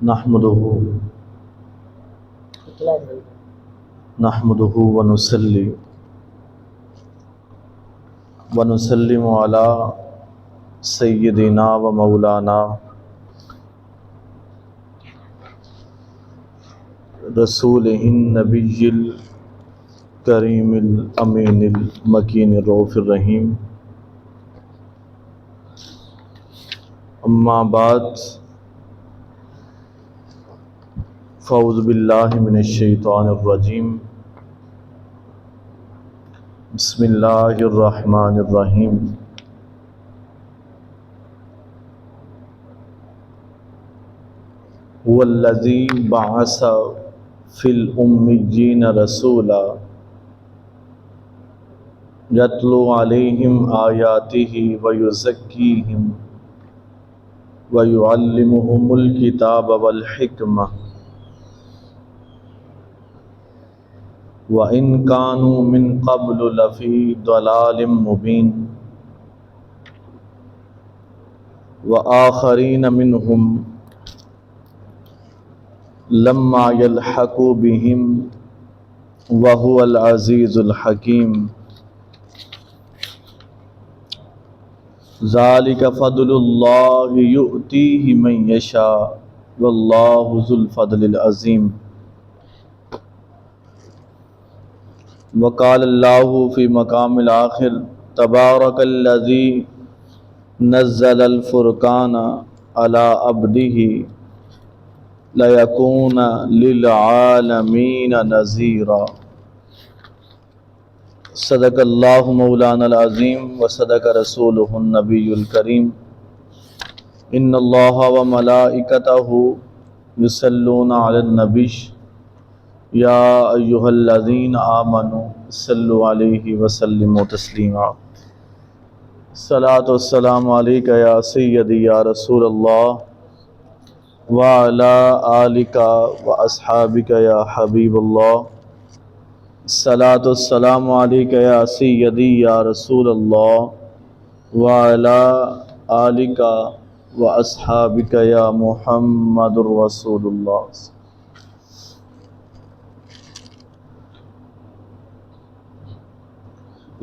نحمده ونسلم علی سیدنا و مولانا رسولہ النبی الکریم الامین المکین الرؤوف الرحیم، اما بعد، فاعوذ باللہ من الشیطان الرجیم، بسم اللہ الرحمن الرحیم۔ هو الذی بعث فی الامیین رسولا یتلو علیہم آیاتہ ویزکیہم ویعلمہم الکتاب والحکمہ وَإِن كَانُوا مِن قَبْلُ لَفِي ضَلَالٍ مُّبِينٍ وَآخَرِينَ مِنْهُمْ لَمَّا يَلْحَقُوا بِهِمْ وَهُوَ الْعَزِيزُ الْحَكِيمُ۔ ذَلِكَ فَضْلُ اللَّهِ يُؤْتِيهِ مَن يَشَاءُ وَاللَّهُ ذُو الْفَضْلِ الْعَظِيمِ۔ وقال اللہ فی مقام الآخر، تبارک الذی نزل الفرقان علی عبدہ لیکون للعالمین نذیرا۔ صدق اللہ مولانا العظیم وصدق رسولہ النبی الکریم۔ ان اللہ وملائکتہ یصلون علی النبی یا ایہا الذین آمنوا صلوا علیہ وسلموا تسلیما۔ الصلاۃ والسلام علیک یا سیدی یا رسول اللہ وعلی آلک واصحابک یا حبیب اللہ۔ الصلاۃ والسلام علیک یا سیدی یا رسول اللہ وعلی آلک واصحابک یا محمد رسول اللہ۔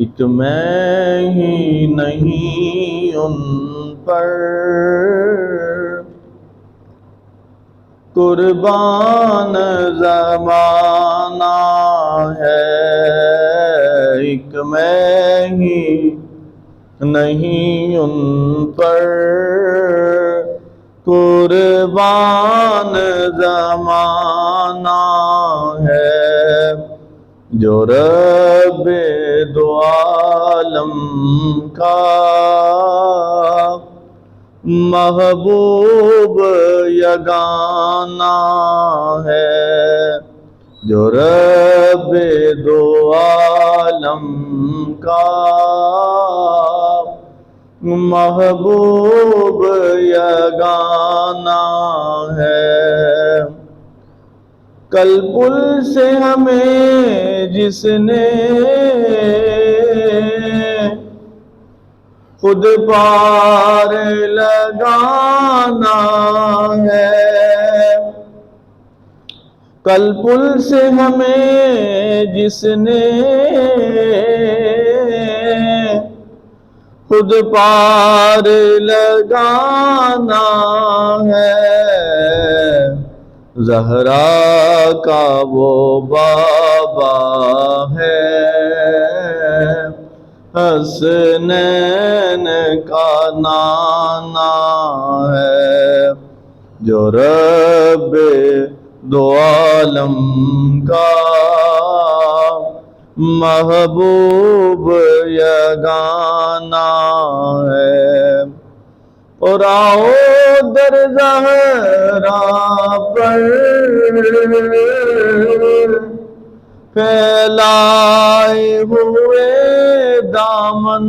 ایک میں ہی نہیں ان پر قربان زمانہ ہے، ایک میں ہی نہیں ان پر قربان زمانہ ہے، جو رب دو عالم کا محبوب یگانہ ہے، جو رب دو عالم کا محبوب یگانہ ہے۔ کل پل سے ہمیں جس نے خود پار لگانا ہے، کل پل سے ہمیں جس نے خود پار لگانا ہے، زہرا کا وہ بابا ہے، حسنین کا نانا ہے، جو رب دو عالم کا محبوب یگانہ ہے۔ اور آؤ در زہرا پر پھیلائے ہوئے دامن،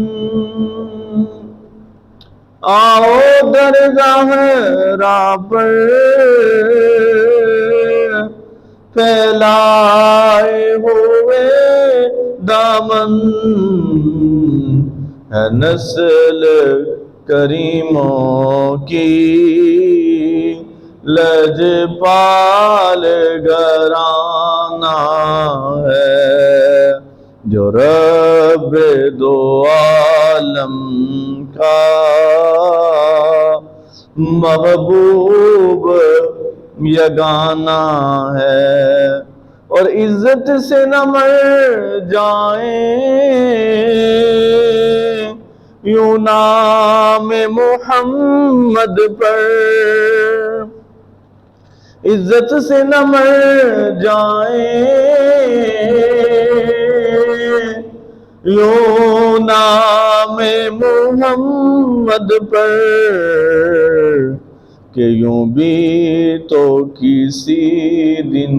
آؤ در زہرا پر پھیلائے ہوئے دامن، ہے نسل کریموں کی لجپال گھرانہ ہے، جو رب دو عالم کا محبوب یگانہ ہے، اور عزت سے نہ مر جائیں یوں نام محمد پر، عزت سے نہ مر جائیں یوں نام محمد پر، کہ یوں بھی تو کسی دن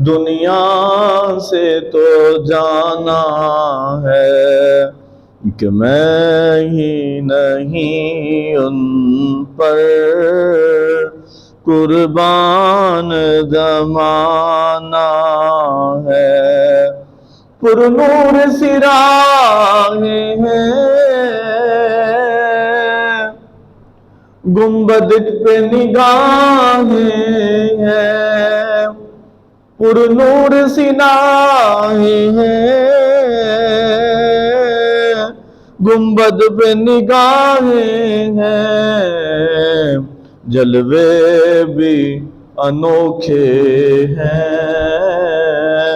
دنیا سے تو جانا ہے، کہ میں ہی نہیں ان پر قربان زمانہ ہے، پر نور سراہیں ہیں گنبد پہ نگاہیں ہیں، پر نور سراہیں ہیں گنبد پہ نگاہیں ہیں، جلوے بھی انوکھے ہیں،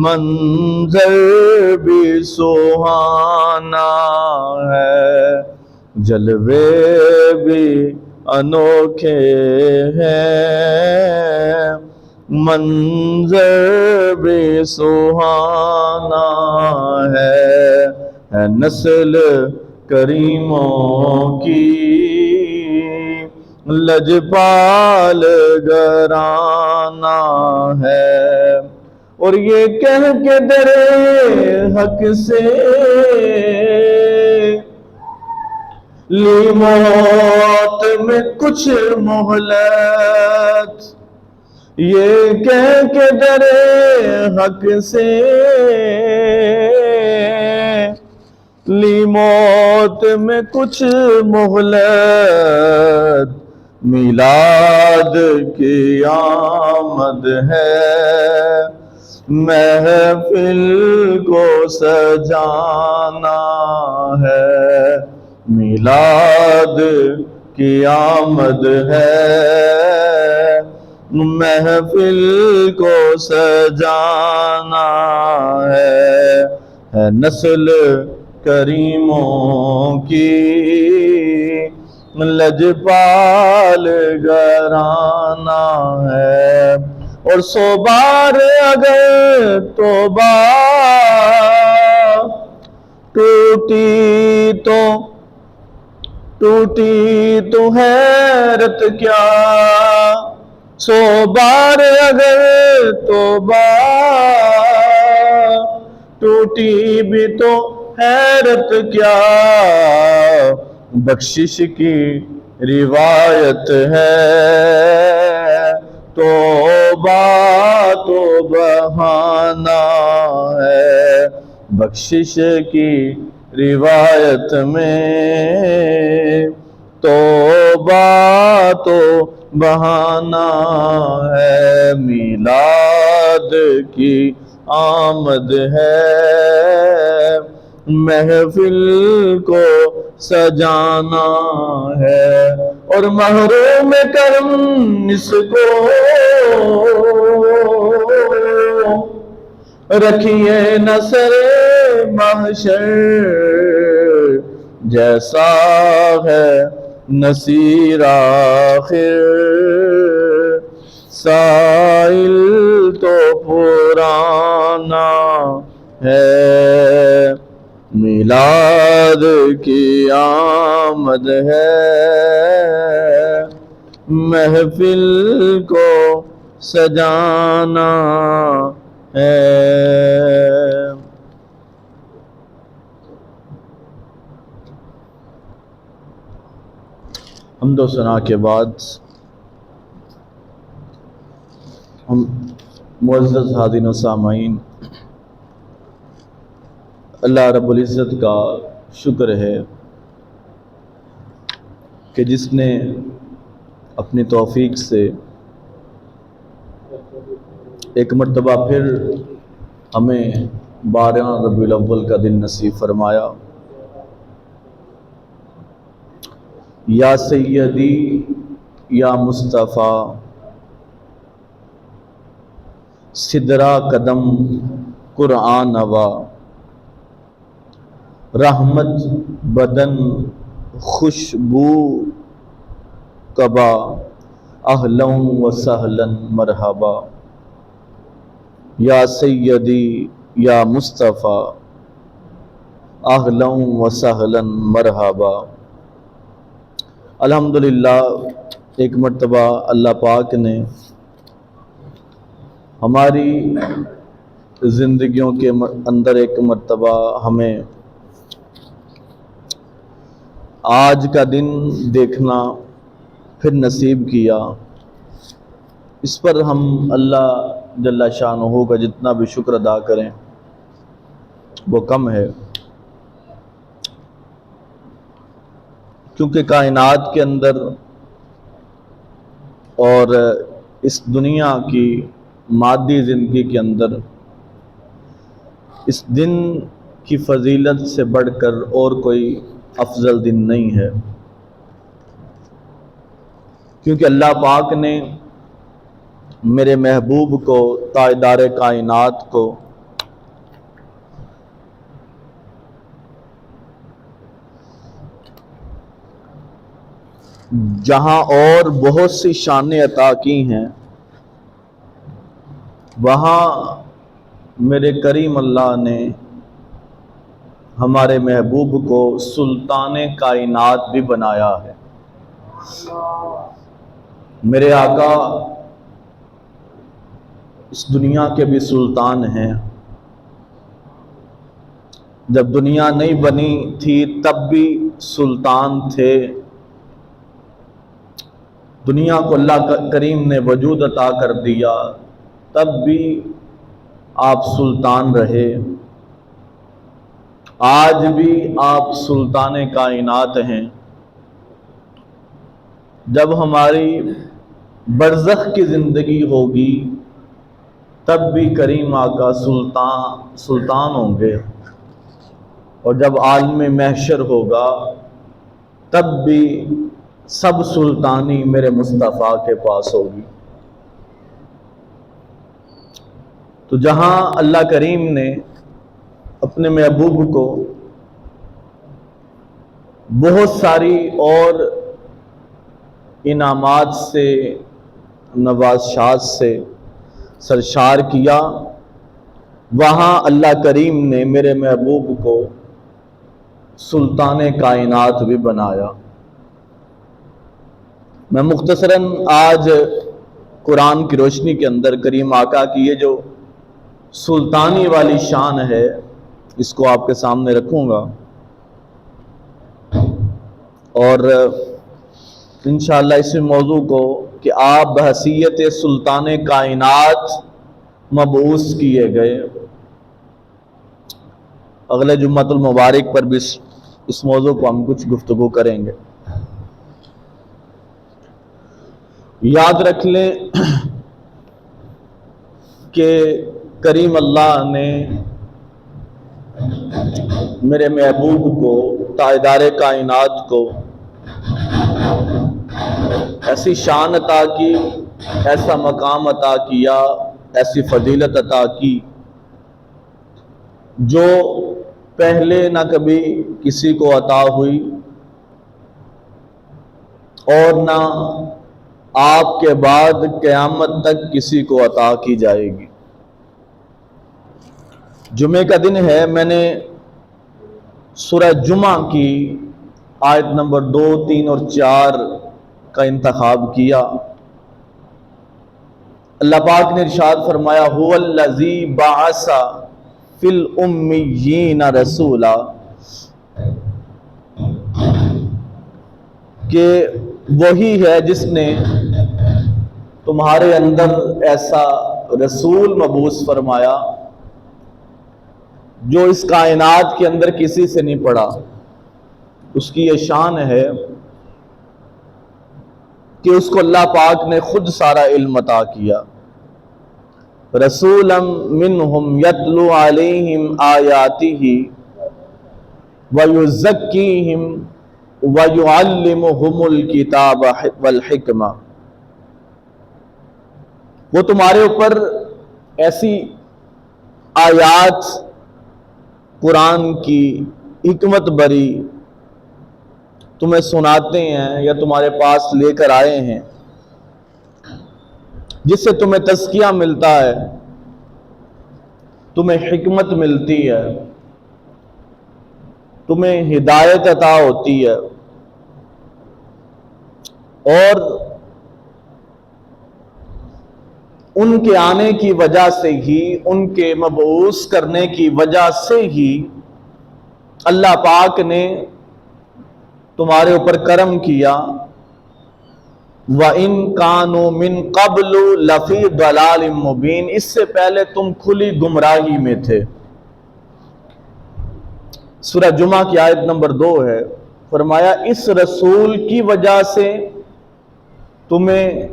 منظر بھی سہانا ہے، جلوے بھی انوکھے ہیں، منظر بھی سہانا ہے نسل کریموں کی لجپال گھرانہ ہے، اور یہ کہہ کے درے حق سے لی موت میں کچھ مہلت، یہ کہہ کے درے حق سے لی موت میں کچھ مہلت، میلاد کی آمد ہے محفل کو سجانا ہے، میلاد کی آمد ہے محفل کو سجانا ہے نسل کریموں کی لجپال گھرانہ ہے، اور 100 بار اگر توبہ ٹوٹی تو حیرت کیا، 100 بار اگر توبہ ٹوٹی بھی تو حیرت کیا، بخشش کی روایت ہے توبہ تو بہانہ ہے، بخشش کی روایت میں توبہ تو بہانہ ہے، میلاد کی آمد ہے محفل کو سجانا ہے، اور محروم کرم اس کو رکھیے نصر محشر، جیسا ہے نصیر آخر سائل تو پرانا ہے، میلاد کی آمد ہے محفل کو سجانا ہے۔ حمد و ثنا کے بعد ہم معزز حاضرین و سامعین، اللہ رب العزت کا شکر ہے کہ جس نے اپنی توفیق سے ایک مرتبہ پھر ہمیں 12 ربیع الاول کا دن نصیب فرمایا۔ یا سیدی یا مصطفیٰ سدرا قدم قرآن نوا، رحمت بدن خوشبو کبا، اہلا و سہلا مرحبا۔ یا سیدی یا مصطفیٰ اہلا و سہلا مرحبا۔ الحمدللہ ایک مرتبہ اللہ پاک نے ہماری زندگیوں کے اندر ایک مرتبہ ہمیں آج کا دن دیکھنا پھر نصیب کیا۔ اس پر ہم اللہ جل شانہ کا جتنا بھی شکر ادا کریں وہ کم ہے، کیونکہ کائنات کے اندر اور اس دنیا کی مادی زندگی کے اندر اس دن کی فضیلت سے بڑھ کر اور کوئی افضل دن نہیں ہے، کیونکہ اللہ پاک نے میرے محبوب کو، تاجدار کائنات کو جہاں اور بہت سی شانیں عطا کی ہیں، وہاں میرے کریم اللہ نے ہمارے محبوب کو سلطان کائنات بھی بنایا ہے۔ میرے آقا اس دنیا کے بھی سلطان ہیں، جب دنیا نہیں بنی تھی تب بھی سلطان تھے، دنیا کو اللہ کریم نے وجود عطا کر دیا تب بھی آپ سلطان رہے، آج بھی آپ سلطان کائنات ہیں۔ جب ہماری برزخ کی زندگی ہوگی تب بھی کریم آقا سلطان ہوں گے، اور جب عالم محشر ہوگا تب بھی سب سلطانی میرے مصطفیٰ کے پاس ہوگی۔ تو جہاں اللہ کریم نے اپنے محبوب کو بہت ساری اور انعامات سے، نوازشات سے سرشار کیا، وہاں اللہ کریم نے میرے محبوب کو سلطان کائنات بھی بنایا۔ میں مختصراً آج قرآن کی روشنی کے اندر کریم آقا کی یہ جو سلطانی والی شان ہے اس کو آپ کے سامنے رکھوں گا، اور انشاءاللہ اس موضوع کو کہ آپ بحیثیت سلطان کائنات مبعوث کیے گئے، اگلے جمعۃ المبارک پر بھی اس موضوع کو ہم کچھ گفتگو کریں گے۔ یاد رکھ لیں کہ کریم اللہ نے میرے محبوب کو، تاجدار کائنات کو ایسی شان عطا کی، ایسا مقام عطا کیا، ایسی فضیلت عطا کی جو پہلے نہ کبھی کسی کو عطا ہوئی اور نہ آپ کے بعد قیامت تک کسی کو عطا کی جائے گی۔ جمعے کا دن ہے، میں نے سورہ جمعہ کی آیت نمبر 2، 3 اور 4 کا انتخاب کیا۔ اللہ پاک نے ارشاد فرمایا هو الذی بعث فی الامیین رسولا، کہ وہی ہے جس نے تمہارے اندر ایسا رسول مبعوث فرمایا جو اس کائنات کے اندر کسی سے نہیں پڑا۔ اس کی یہ شان ہے کہ اس کو اللہ پاک نے خود سارا علم عطا کیا. رسولا منہم یتلو علیہم آیاتہ ویزکیہم وَيُعَلِّمُهُمُ الْكِتَابَ وَالْحِکْمَةَ. وہ تمہارے اوپر ایسی آیات قرآن کی حکمت بری تمہیں سناتے ہیں یا تمہارے پاس لے کر آئے ہیں جس سے تمہیں تزکیہ ملتا ہے، تمہیں حکمت ملتی ہے، تمہیں ہدایت عطا ہوتی ہے، اور ان کے آنے کی وجہ سے ہی، ان کے مبعوث کرنے کی وجہ سے ہی اللہ پاک نے تمہارے اوپر کرم کیا. وَإِن كَانُوا مِن قَبْلُ لَفِي ضَلَالٍ مُبِينٍ. اس سے پہلے تم کھلی گمراہی میں تھے. سورہ جمعہ کی آیت نمبر 2 ہے. فرمایا اس رسول کی وجہ سے تمہیں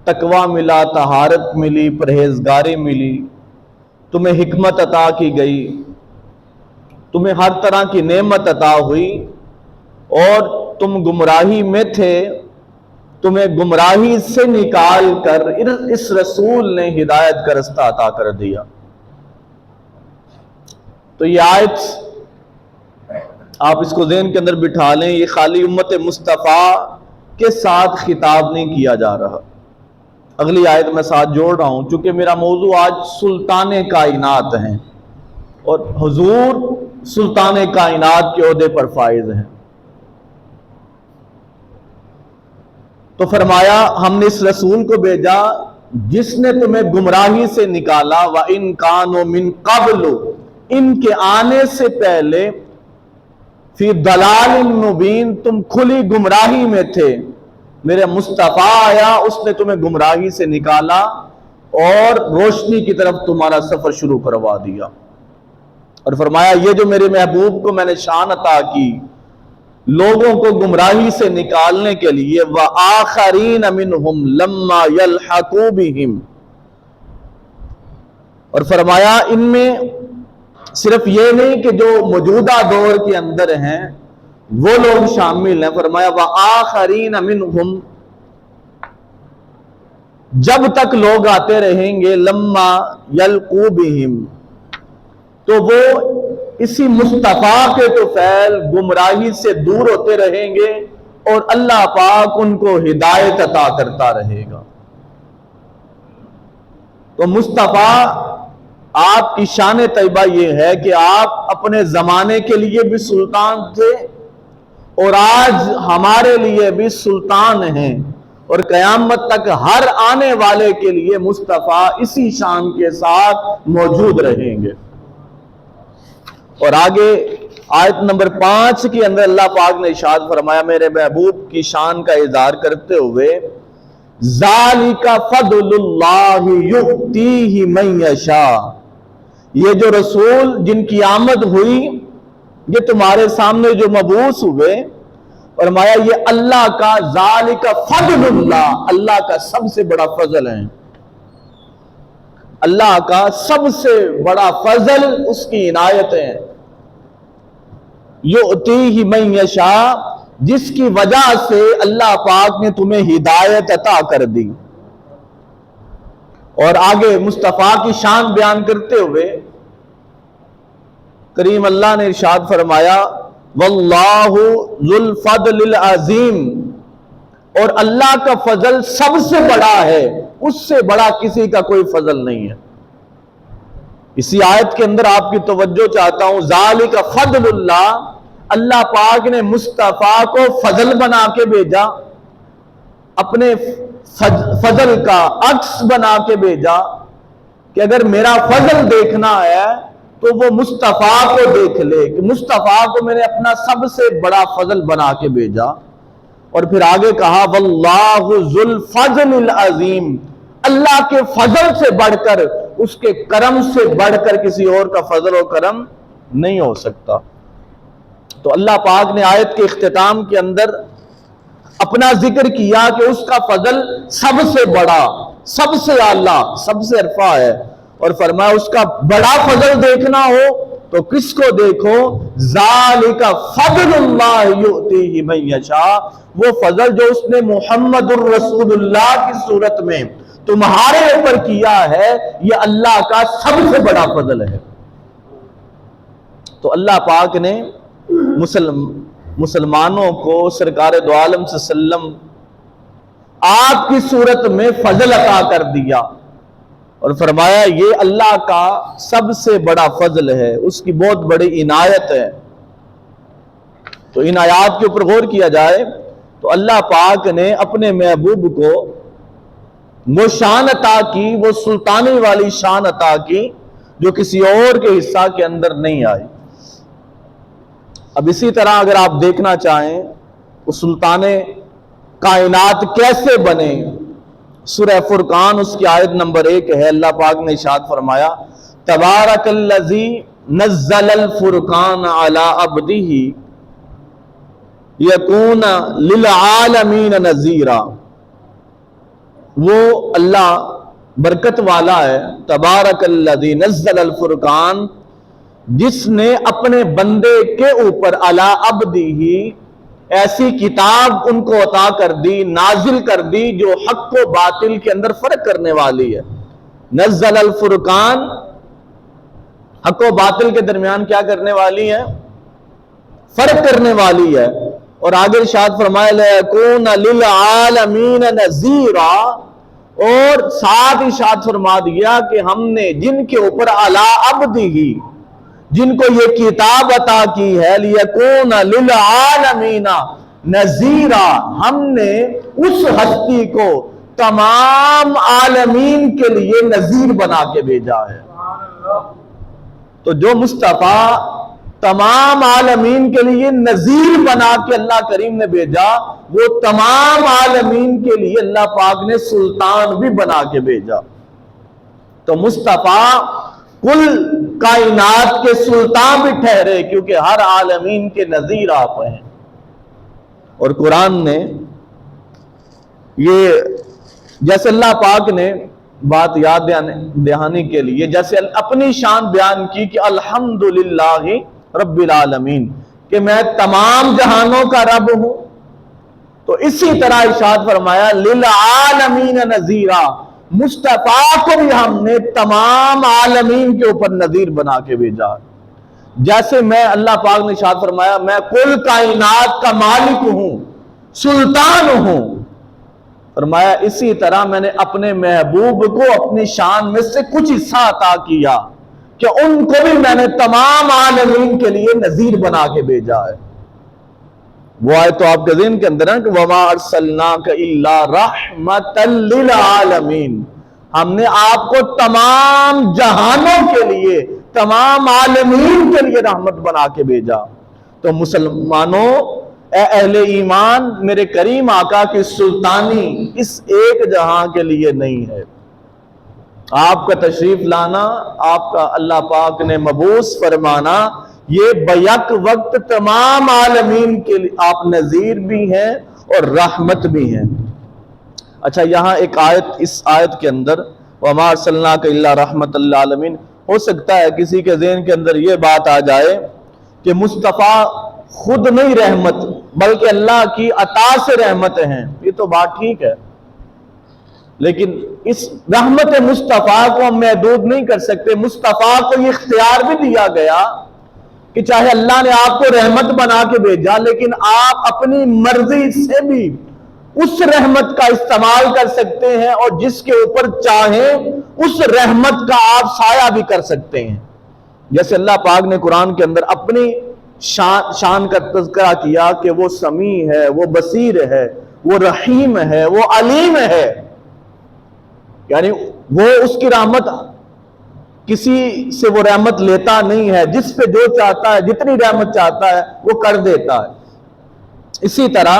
تقویٰ ملا، طہارت ملی، پرہیزگاری ملی، تمہیں حکمت عطا کی گئی، تمہیں ہر طرح کی نعمت عطا ہوئی، اور تم گمراہی میں تھے، تمہیں گمراہی سے نکال کر اس رسول نے ہدایت کا رستہ عطا کر دیا. تو یہ آیت آپ اس کو ذہن کے اندر بٹھا لیں، یہ خالی امت مصطفیٰ کے ساتھ خطاب نہیں کیا جا رہا. اگلی آیت میں ساتھ جوڑ رہا ہوں چونکہ میرا موضوع آج سلطان کائنات ہیں، اور حضور سلطان کائنات کے عہدے پر فائز ہیں. تو فرمایا ہم نے اس رسول کو بھیجا جس نے تمہیں گمراہی سے نکالا. وَإِن كَانُوا مِن قَبْلُ. ان کے آنے سے پہلے فی ضلال مبین، تم کھلی گمراہی میں تھے. میرے مصطفیٰ آیا، اس نے تمہیں گمراہی سے نکالا اور روشنی کی طرف تمہارا سفر شروع کروا دیا. اور فرمایا یہ جو میرے محبوب کو میں نے شان عطا کی لوگوں کو گمراہی سے نکالنے کے لیے، وَآخَرِينَ مِنْهُمْ لَمَّا يَلْحَقُوا بِهِمْ. اور فرمایا ان میں صرف یہ نہیں کہ جو موجودہ دور کے اندر ہیں وہ لوگ شامل ہیں. فرمایا وَآخَرِينَ مِنْهُمْ، جب تک لوگ آتے رہیں گے لَمَّا يَلْقُوا بِهِمْ، تو وہ اسی مصطفیٰ کے طفیل گمراہی سے دور ہوتے رہیں گے، اور اللہ پاک ان کو ہدایت عطا کرتا رہے گا. تو مصطفیٰ آپ کی شان طیبہ یہ ہے کہ آپ اپنے زمانے کے لیے بھی سلطان تھے اور آج ہمارے لیے بھی سلطان ہیں، اور قیامت تک ہر آنے والے کے لیے مصطفیٰ اسی شان کے ساتھ موجود رہیں گے. اور آگے آیت نمبر 5 کے اندر اللہ پاک نے ارشاد فرمایا میرے محبوب کی شان کا اظہار کرتے ہوئے، ذالک فضل اللہ یؤتیہ من یشاء. یہ جو رسول جن کی آمد ہوئی، یہ تمہارے سامنے جو مبعوث ہوئے، فرمایا یہ اللہ کا، ذالک فضل اللہ، اللہ کا سب سے بڑا فضل ہے. اللہ کا سب سے بڑا فضل اس کی عنایت ہے. یؤتیہ من یشاء، جس کی وجہ سے اللہ پاک نے تمہیں ہدایت عطا کر دی. اور آگے مصطفیٰ کی شان بیان کرتے ہوئے کریم اللہ نے ارشاد فرمایا واللہ ذو الفضل العظیم، اور اللہ کا فضل سب سے بڑا ہے، اس سے بڑا کسی کا کوئی فضل نہیں ہے. اسی آیت کے اندر آپ کی توجہ چاہتا ہوں، ذالک فضل اللہ، اللہ پاک نے مصطفیٰ کو فضل بنا کے بھیجا، اپنے فضل کا عکس بنا کے بھیجا کہ اگر میرا فضل دیکھنا ہے تو وہ مصطفیٰ کو دیکھ لے، کہ مصطفیٰ کو میں نے اپنا سب سے بڑا فضل بنا کے بھیجا. اور پھر آگے کہا واللہ ذو الفضل العظیم، اللہ کے فضل سے بڑھ کر، اس کے کرم سے بڑھ کر کسی اور کا فضل و کرم نہیں ہو سکتا. تو اللہ پاک نے آیت کے اختتام کے اندر اپنا ذکر کیا کہ اس کا فضل سب سے بڑا، سب سے اعلیٰ، سب سے عرفہ ہے، اور فرمایا اس کا بڑا فضل دیکھنا ہو تو کس کو دیکھو، ذالک فضل اللہ یؤتیہ من یشاء، وہ فضل جو اس نے محمد الرسول اللہ کی صورت میں تمہارے اوپر کیا ہے، یہ اللہ کا سب سے بڑا فضل ہے۔ تو اللہ پاک نے مسلمانوں کو سرکار دو عالم صلی اللہ علیہ وسلم آپ کی صورت میں فضل عطا کر دیا، اور فرمایا یہ اللہ کا سب سے بڑا فضل ہے، اس کی بہت بڑی عنایت ہے۔ تو ان آیات کے اوپر غور کیا جائے تو اللہ پاک نے اپنے محبوب کو وہ شان عطا کی، وہ سلطانی والی شان عطا کی جو کسی اور کے حصہ کے اندر نہیں آئی۔ اب اسی طرح اگر آپ دیکھنا چاہیں وہ سلطان کائنات کیسے بنے، سورہ فرقان اس کی آیت نمبر 1 ہے، اللہ پاک نے ارشاد فرمایا تبارک الذی نزل الفرقان علی عبدہ یکون للعالمین نذیرا، وہ اللہ برکت والا ہے، تبارک الذی نزل الفرقان، جس نے اپنے بندے کے اوپر علی عبدہ ایسی کتاب ان کو عطا کر دی، نازل کر دی جو حق و باطل کے اندر فرق کرنے والی ہے۔ نزل الفرقان حق و باطل کے درمیان کیا کرنے والی ہے؟ فرق کرنے والی ہے۔ اور آگے ارشاد فرمایا لِيَكُونَ لِلْعَالَمِينَ نَذِيرًا، اور ساتھ ارشاد فرما دیا کہ ہم نے جن کے اوپر علی عبدہ، جن کو یہ کتاب عطا کی ہے، لِيَكُونَ لِلْعَالَمِينَ نَذِيرًا، ہم نے اس ہستی کو تمام عالمین کے لیے نذیر بنا کے بھیجا ہے۔ تو جو مصطفیٰ تمام عالمین کے لیے نذیر بنا کے اللہ کریم نے بھیجا، وہ تمام عالمین کے لیے اللہ پاک نے سلطان بھی بنا کے بھیجا۔ تو مصطفیٰ کل کائنات کے سلطان بھی ٹھہرے، کیونکہ ہر عالمین کے نذیر آپ ہیں۔ اور قرآن نے یہ جیسے اللہ پاک نے بات یاد دہانی کے لیے جیسے اپنی شان بیان کی کہ الحمدللہ رب العالمین، کہ میں تمام جہانوں کا رب ہوں، تو اسی طرح ارشاد فرمایا للعالمین نذیرا، مصطفیٰ کو بھی ہم نے تمام عالمین کے اوپر نذیر بنا کے بھیجا۔ جیسے میں اللہ پاک نے ارشاد فرمایا میں کل کائنات کا مالک ہوں، سلطان ہوں، فرمایا اسی طرح میں نے اپنے محبوب کو اپنی شان میں سے کچھ حصہ عطا کیا کہ ان کو بھی میں نے تمام عالمین کے لیے نذیر بنا کے بھیجا ہے۔ وہ آئے تو آپ کے ذہن کے اندر ہے کہ وَمَا أَرْسَلْنَاكَ إِلَّا رَحْمَةً لِلْعَالَمِينَ، ہم نے آپ کو تمام جہانوں کے لیے، تمام عالمین کے لیے رحمت بنا کے بھیجا۔ تو مسلمانوں، اے اہل ایمان، میرے کریم آقا کی سلطانی اس ایک جہاں کے لیے نہیں ہے۔ آپ کا تشریف لانا، آپ کا اللہ پاک نے مبعوث فرمانا، یہ بیک وقت تمام عالمین کے لیے آپ نذیر بھی ہیں اور رحمت بھی ہیں۔ اچھا، یہاں ایک آیت، اس آیت کے اندر وَمَا أَرْسَلْنَاكَ إِلَّا رَحْمَةً لِلْعَالَمِينَ، ہو سکتا ہے کسی کے ذہن کے اندر یہ بات آ جائے کہ مصطفیٰ خود نہیں رحمت بلکہ اللہ کی عطا سے رحمت ہیں۔ یہ تو بات ٹھیک ہے، لیکن اس رحمت مصطفیٰ کو ہم محدود نہیں کر سکتے۔ مصطفیٰ کو یہ اختیار بھی دیا گیا کہ چاہے اللہ نے آپ کو رحمت بنا کے بھیجا، لیکن آپ اپنی مرضی سے بھی اس رحمت کا استعمال کر سکتے ہیں، اور جس کے اوپر چاہیں اس رحمت کا آپ سایہ بھی کر سکتے ہیں۔ جیسے اللہ پاک نے قرآن کے اندر اپنی شان کا تذکرہ کیا کہ وہ سمیع ہے، وہ بصیر ہے، وہ رحیم ہے، وہ علیم ہے، یعنی وہ اس کی رحمت کسی سے وہ رحمت لیتا نہیں ہے، جس پہ جو چاہتا ہے، جتنی رحمت چاہتا ہے وہ کر دیتا ہے۔ اسی طرح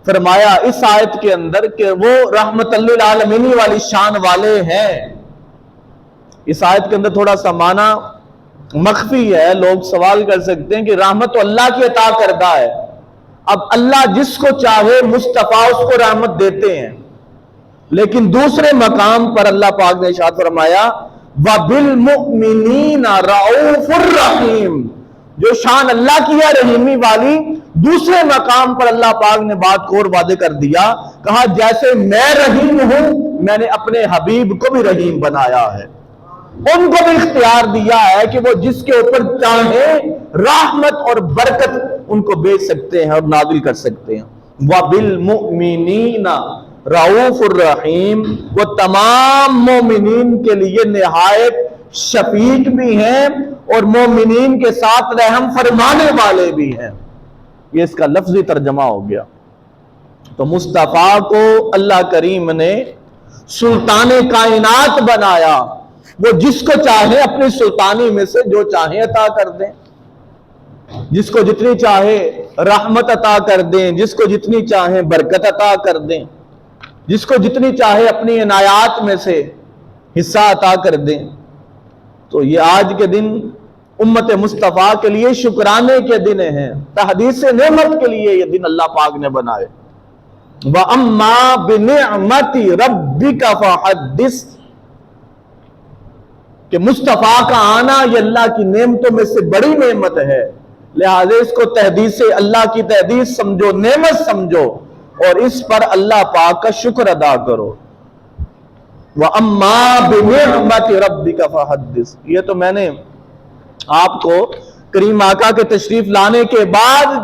فرمایا اس آیت کے اندر کہ وہ رحمت للعالمین والی شان والے ہیں۔ اس آیت کے اندر تھوڑا سا معنی مخفی ہے، لوگ سوال کر سکتے ہیں کہ رحمت تو اللہ کی عطا کردہ ہے، اب اللہ جس کو چاہے مصطفیٰ اس کو رحمت دیتے ہیں، لیکن دوسرے مقام پر اللہ پاک نے ارشاد فرمایا وَبِالْمُؤْمِنِينَ رَعُوفٌ الرَّحِيمٌ، جو شان اللہ کی ہے رحیمی والی، دوسرے مقام پر اللہ پاک نے بات کو اور واضح کر دیا، کہا جیسے میں رحیم ہوں میں نے اپنے حبیب کو بھی رحیم بنایا ہے، ان کو بھی اختیار دیا ہے کہ وہ جس کے اوپر چاہیں رحمت اور برکت ان کو بھیج سکتے ہیں اور نازل کر سکتے ہیں۔ وَبِالْمُؤْمِنِينَ رعوف الرحیم، وہ تمام مومنین کے لیے نہایت شفیق بھی ہیں اور مومنین کے ساتھ رحم فرمانے والے بھی ہیں۔ یہ اس کا لفظی ترجمہ ہو گیا۔ تو مصطفیٰ کو اللہ کریم نے سلطان کائنات بنایا، وہ جس کو چاہے اپنی سلطانی میں سے جو چاہے عطا کر دیں، جس کو جتنی چاہے رحمت عطا کر دیں، جس کو جتنی چاہے برکت عطا کر دیں، جس کو جتنی چاہے اپنی عنایات میں سے حصہ عطا کر دیں۔ تو یہ آج کے دن امت مصطفیٰ کے لیے شکرانے کے دن ہیں، تحدیث نعمت کے لیے یہ دن اللہ پاک نے بنائے۔ وَأَمَّا بِنِعْمَتِ رَبِّكَ فَحَدِّثْ، کہ مصطفیٰ کا آنا یہ اللہ کی نعمتوں میں سے بڑی نعمت ہے، لہذا اس کو تحدیث اللہ کی تحدیث سمجھو، نعمت سمجھو اور اس پر اللہ پاک کا شکر ادا کرو۔ وَأَمَّا بِنِعْمَتِ رَبِّكَ فَحَدِّثْ، یہ تو میں نے آپ کو کریم آقا کے تشریف لانے کے بعد